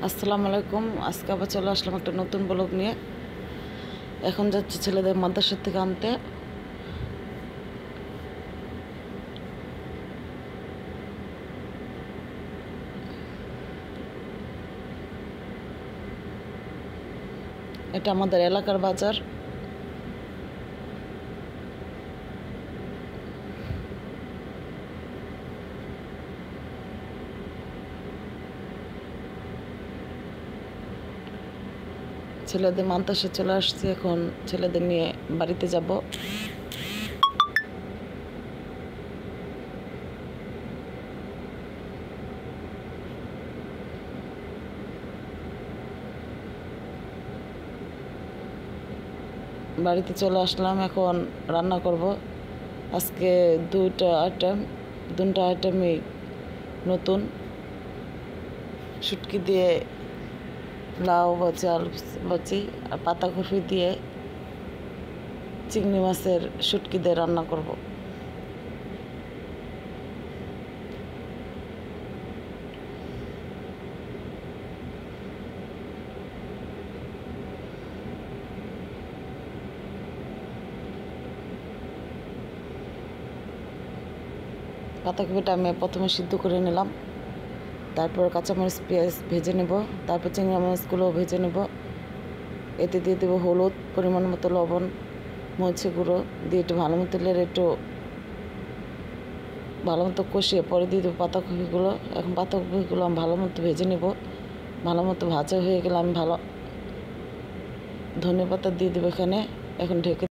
আসসালামু আলাইকুম। আজকে আবার চলে আসলাম একটা নতুন ব্লগ নিয়ে। এখন যাচ্ছি ছেলেদের মাদ্রাসা থেকে আনতে। এটা আমাদের এলাকার বাজার। ছেলেদের মাদ্রাসা চলে আসছি, এখন ছেলেদের নিয়ে বাড়িতে যাব। বাড়িতে চলে আসলাম, এখন রান্না করব। আজকে দুটা আইটেমই নতুন। শুটকি দিয়ে লাউ ভাজি, আলু ভাজি আর পাতাকপি দিয়ে চিংড়ি মাছের শুটকি দিয়ে রান্না করব। পাতাকপিটা আমি প্রথমে সিদ্ধ করে নিলাম, তারপর কাঁচামরিচ পেঁয়াজ ভেজে নেব, তারপর চিংড়ি মাছগুলো ভেজে নেব। এতে দিয়ে দেবো হলুদ, পরিমাণ মতো লবণ, মরিচের গুঁড়ো দিয়ে একটু ভালো মতো লেড়ে একটু ভালো মতো কষিয়ে পরে দিয়ে দেবো পাতাকপিগুলো। এখন পাতাকপিগুলো আমি ভালো মতো ভেজে নেব। ভালো মতো ভাজা হয়ে গেলে আমি ধনে পাতা দিয়ে দেবো এখানে। এখন ঢেকে